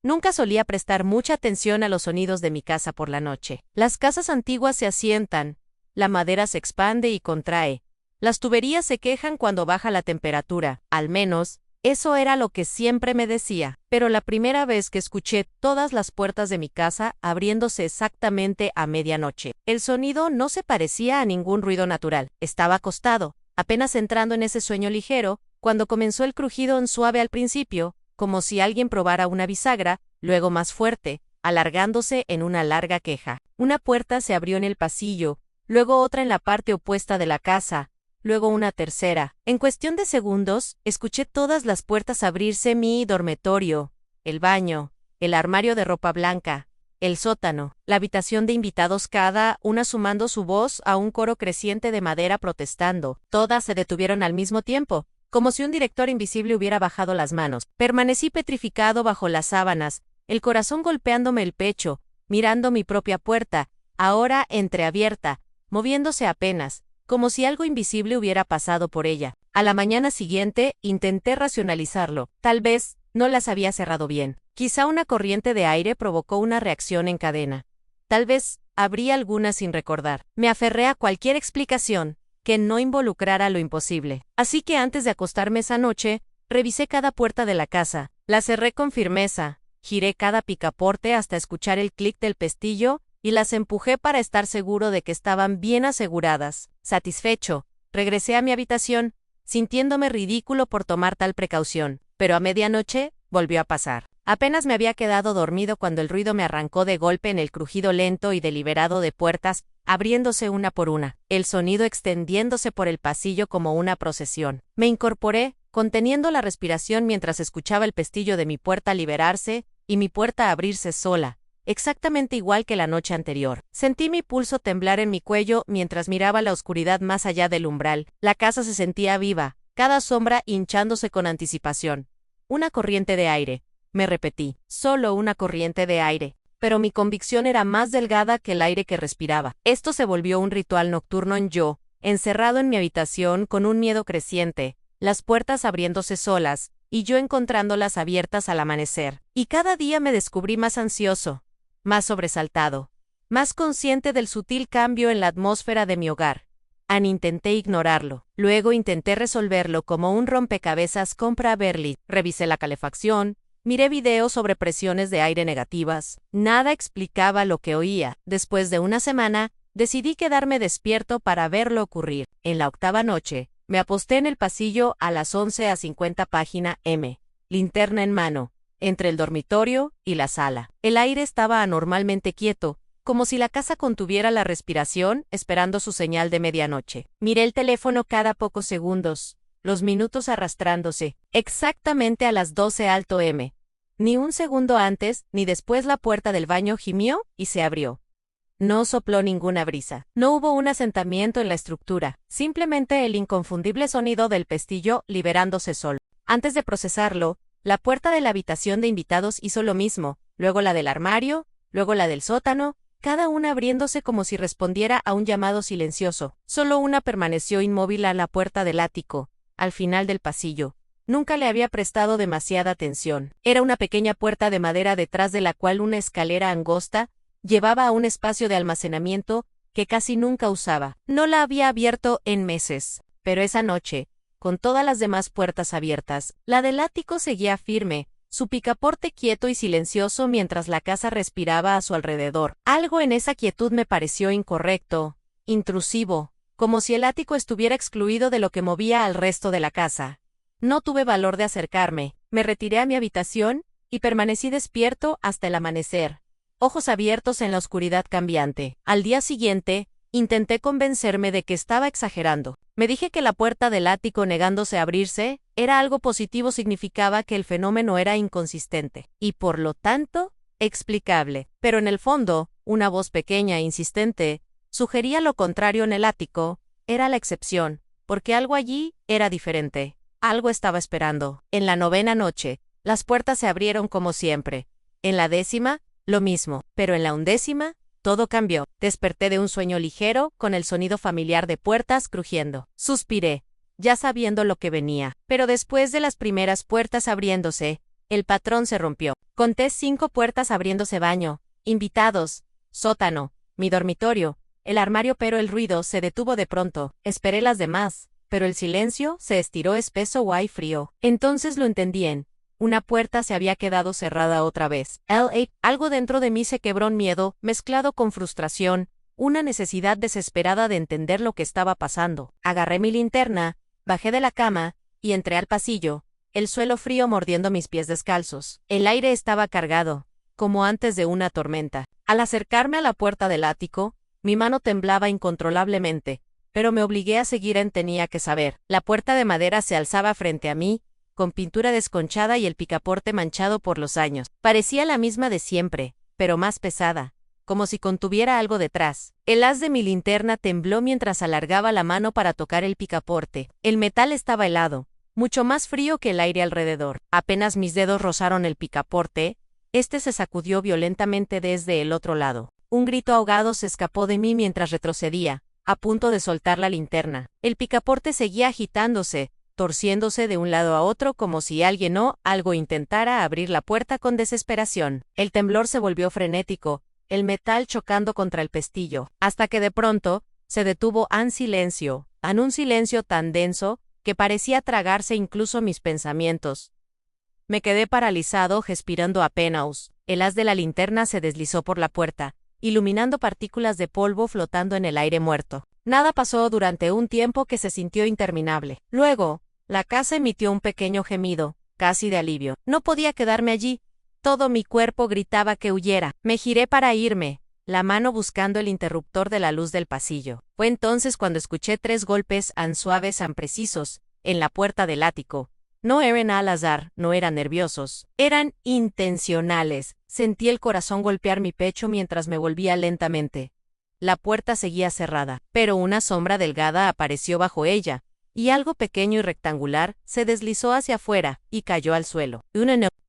Nunca solía prestar mucha atención a los sonidos de mi casa por la noche. Las casas antiguas se asientan, la madera se expande y contrae, las tuberías se quejan cuando baja la temperatura, al menos, eso era lo que siempre me decía. Pero la primera vez que escuché todas las puertas de mi casa abriéndose exactamente a medianoche, el sonido no se parecía a ningún ruido natural. Estaba acostado, apenas entrando en ese sueño ligero, cuando comenzó el crujido en suave al principio, como si alguien probara una bisagra, luego más fuerte, alargándose en una larga queja. Una puerta se abrió en el pasillo, luego otra en la parte opuesta de la casa, luego una tercera. En cuestión de segundos, escuché todas las puertas abrirse: mi dormitorio, el baño, el armario de ropa blanca, el sótano, la habitación de invitados, cada una sumando su voz a un coro creciente de madera protestando. Todas se detuvieron al mismo tiempo, como si un director invisible hubiera bajado las manos. Permanecí petrificado bajo las sábanas, el corazón golpeándome el pecho, mirando mi propia puerta, ahora entreabierta, moviéndose apenas, como si algo invisible hubiera pasado por ella. A la mañana siguiente, intenté racionalizarlo. Tal vez no las había cerrado bien. Quizá una corriente de aire provocó una reacción en cadena. Tal vez abrí alguna sin recordar. Me aferré a cualquier explicación que no involucrara lo imposible. Así que antes de acostarme esa noche, revisé cada puerta de la casa. La cerré con firmeza, giré cada picaporte hasta escuchar el clic del pestillo, y las empujé para estar seguro de que estaban bien aseguradas. Satisfecho, regresé a mi habitación, sintiéndome ridículo por tomar tal precaución. Pero a medianoche, volvió a pasar. Apenas me había quedado dormido cuando el ruido me arrancó de golpe en el crujido lento y deliberado de puertas, abriéndose una por una, el sonido extendiéndose por el pasillo como una procesión. Me incorporé, conteniendo la respiración mientras escuchaba el pestillo de mi puerta liberarse, y mi puerta abrirse sola, exactamente igual que la noche anterior. Sentí mi pulso temblar en mi cuello mientras miraba la oscuridad más allá del umbral. La casa se sentía viva, cada sombra hinchándose con anticipación. Una corriente de aire, me repetí, solo una corriente de aire. Pero mi convicción era más delgada que el aire que respiraba. Esto se volvió un ritual nocturno en yo, encerrado en mi habitación con un miedo creciente, las puertas abriéndose solas, y yo encontrándolas abiertas al amanecer. Y cada día me descubrí más ansioso, más sobresaltado, más consciente del sutil cambio en la atmósfera de mi hogar. Intenté ignorarlo. Luego intenté resolverlo como un rompecabezas compra Berli. Revisé la calefacción, miré videos sobre presiones de aire negativas. Nada explicaba lo que oía. Después de una semana, decidí quedarme despierto para verlo ocurrir. En la octava noche, me aposté en el pasillo a las 11:50 página M, linterna en mano, entre el dormitorio y la sala. El aire estaba anormalmente quieto, como si la casa contuviera la respiración, esperando su señal de medianoche. Miré el teléfono cada pocos segundos, los minutos arrastrándose, exactamente a las 12 alto M. Ni un segundo antes ni después la puerta del baño gimió y se abrió. No sopló ninguna brisa. No hubo un asentamiento en la estructura, simplemente el inconfundible sonido del pestillo liberándose solo. Antes de procesarlo, la puerta de la habitación de invitados hizo lo mismo, luego la del armario, luego la del sótano, cada una abriéndose como si respondiera a un llamado silencioso. Solo una permaneció inmóvil a la puerta del ático, al final del pasillo. Nunca le había prestado demasiada atención. Era una pequeña puerta de madera detrás de la cual una escalera angosta llevaba a un espacio de almacenamiento que casi nunca usaba. No la había abierto en meses, pero esa noche, con todas las demás puertas abiertas, la del ático seguía firme, su picaporte quieto y silencioso mientras la casa respiraba a su alrededor. Algo en esa quietud me pareció incorrecto, intrusivo, como si el ático estuviera excluido de lo que movía al resto de la casa. No tuve valor de acercarme, me retiré a mi habitación y permanecí despierto hasta el amanecer, ojos abiertos en la oscuridad cambiante. Al día siguiente, intenté convencerme de que estaba exagerando. Me dije que la puerta del ático negándose a abrirse era algo positivo, significaba que el fenómeno era inconsistente y, por lo tanto, explicable. Pero en el fondo, una voz pequeña e insistente sugería lo contrario. En el ático era la excepción, porque algo allí era diferente. Algo estaba esperando. En la novena noche, las puertas se abrieron como siempre. En la 10ª, lo mismo. Pero en la 11ª, todo cambió. Desperté de un sueño ligero, con el sonido familiar de puertas crujiendo. Suspiré, ya sabiendo lo que venía. Pero después de las primeras puertas abriéndose, El patrón se rompió. Conté 5 puertas abriéndose: baño, invitados, sótano, mi dormitorio, el armario, pero el ruido se detuvo de pronto. Esperé las demás, pero el silencio se estiró espeso y frío. Entonces lo entendí. Una puerta se había quedado cerrada otra vez. Algo dentro de mí se quebró en miedo, mezclado con frustración, una necesidad desesperada de entender lo que estaba pasando. Agarré mi linterna, bajé de la cama, y entré al pasillo, el suelo frío mordiendo mis pies descalzos. El aire estaba cargado, como antes de una tormenta. Al acercarme a la puerta del ático, mi mano temblaba incontrolablemente, pero me obligué a seguir. Tenía que saber. La puerta de madera se alzaba frente a mí, con pintura desconchada y el picaporte manchado por los años. Parecía la misma de siempre, pero más pesada, como si contuviera algo detrás. El haz de mi linterna tembló mientras alargaba la mano para tocar el picaporte. El metal estaba helado, mucho más frío que el aire alrededor. Apenas mis dedos rozaron el picaporte, este se sacudió violentamente desde el otro lado. Un grito ahogado se escapó de mí mientras retrocedía, a punto de soltar la linterna. El picaporte seguía agitándose, torciéndose de un lado a otro como si alguien o algo intentara abrir la puerta con desesperación. El temblor se volvió frenético, el metal chocando contra el pestillo, hasta que de pronto se detuvo en silencio, en un silencio tan denso que parecía tragarse incluso mis pensamientos. Me quedé paralizado, respirando apenas. El haz de la linterna se deslizó por la puerta, iluminando partículas de polvo flotando en el aire muerto. Nada pasó durante un tiempo que se sintió interminable. Luego, la casa emitió un pequeño gemido, casi de alivio. No podía quedarme allí. Todo mi cuerpo gritaba que huyera. Me giré para irme, la mano buscando el interruptor de la luz del pasillo. Fue entonces cuando escuché 3 golpes tan suaves, tan precisos, en la puerta del ático. No eran al azar, no eran nerviosos, eran intencionales. Sentí el corazón golpear mi pecho mientras me volvía lentamente. La puerta seguía cerrada, pero una sombra delgada apareció bajo ella, y algo pequeño y rectangular se deslizó hacia afuera y cayó al suelo.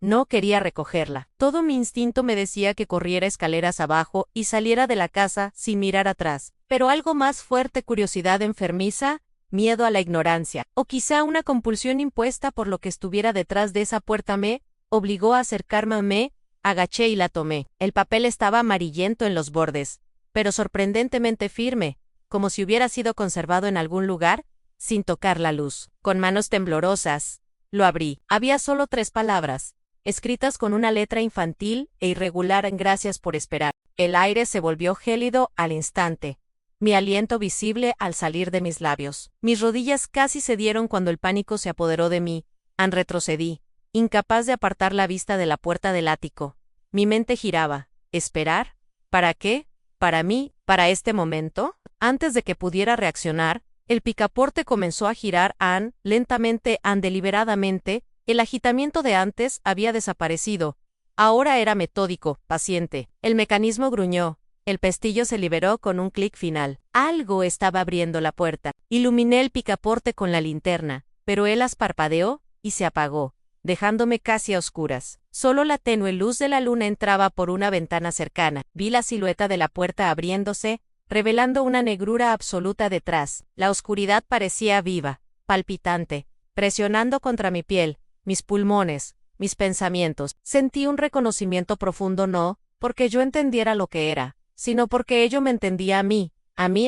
No quería recogerla. Todo mi instinto me decía que corriera escaleras abajo y saliera de la casa sin mirar atrás, pero algo más fuerte, curiosidad enfermiza, miedo a la ignorancia, o quizá una compulsión impuesta por lo que estuviera detrás de esa puerta, me obligó a acercarme. Me agaché y la tomé. El papel estaba amarillento en los bordes, pero sorprendentemente firme, como si hubiera sido conservado en algún lugar, sin tocar la luz. Con manos temblorosas, lo abrí. Había solo 3 palabras, escritas con una letra infantil e irregular: gracias por esperar. El aire se volvió gélido al instante, mi aliento visible al salir de mis labios. Mis rodillas casi cedieron cuando el pánico se apoderó de mí. Retrocedí, incapaz de apartar la vista de la puerta del ático. Mi mente giraba. ¿Esperar? ¿Para qué? ¿Para mí? ¿Para este momento? Antes de que pudiera reaccionar, el picaporte comenzó a girar lentamente, deliberadamente. El agitamiento de antes había desaparecido. Ahora era metódico, paciente. El mecanismo gruñó. El pestillo se liberó con un clic final. Algo estaba abriendo la puerta. Iluminé el picaporte con la linterna, pero él parpadeó y se apagó, dejándome casi a oscuras. Solo la tenue luz de la luna entraba por una ventana cercana. Vi la silueta de la puerta abriéndose, revelando una negrura absoluta detrás. La oscuridad parecía viva, palpitante, presionando contra mi piel, mis pulmones, mis pensamientos. Sentí un reconocimiento profundo, no porque yo entendiera lo que era, sino porque ello me entendía a mí.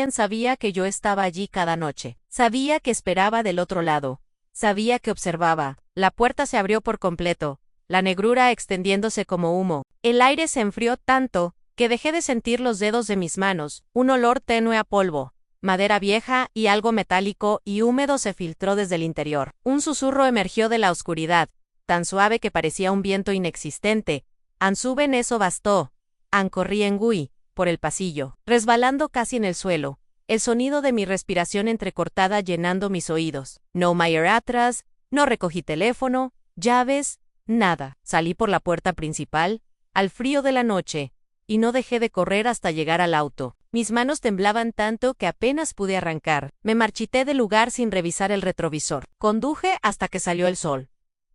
Sabía que yo estaba allí cada noche. Sabía que esperaba del otro lado. Sabía que observaba. La puerta se abrió por completo, la negrura extendiéndose como humo. El aire se enfrió tanto que dejé de sentir los dedos de mis manos. Un olor tenue a polvo, madera vieja y algo metálico y húmedo se filtró desde el interior. Un susurro emergió de la oscuridad, tan suave que parecía un viento inexistente. Suben, eso bastó. Corrí por el pasillo, resbalando casi en el suelo, el sonido de mi respiración entrecortada llenando mis oídos. No Mayer atrás, no recogí teléfono, llaves, nada. Salí por la puerta principal, al frío de la noche, y no dejé de correr hasta llegar al auto. Mis manos temblaban tanto que apenas pude arrancar. Me marchité del lugar sin revisar el retrovisor. Conduje hasta que salió el sol.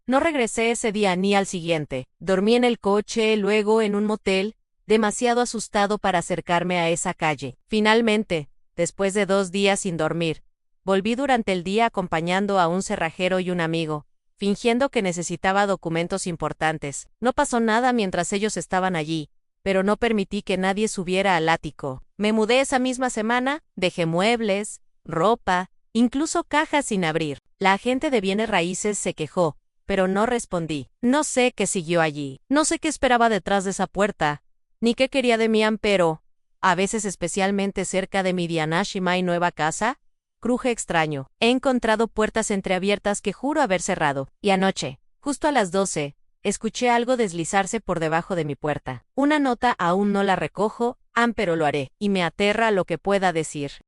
No regresé ese día ni al siguiente. Dormí en el coche, luego en un motel, demasiado asustado para acercarme a esa calle. Finalmente, después de 2 días sin dormir, volví durante el día acompañando a un cerrajero y un amigo. fingiendo que necesitaba documentos importantes. No pasó nada mientras ellos estaban allí, pero no permití que nadie subiera al ático. Me mudé esa misma semana, dejé muebles, ropa, incluso cajas sin abrir. La agente de bienes raíces se quejó, pero no respondí. No sé qué siguió allí. No sé qué esperaba detrás de esa puerta, ni qué quería de mí, pero, a veces especialmente cerca de mi Dianashima y nueva casa, cruje extraño. He encontrado puertas entreabiertas que juro haber cerrado. Y anoche, justo a las 12, escuché algo deslizarse por debajo de mi puerta. Una nota aún no la recojo, pero lo haré, y me aterra lo que pueda decir.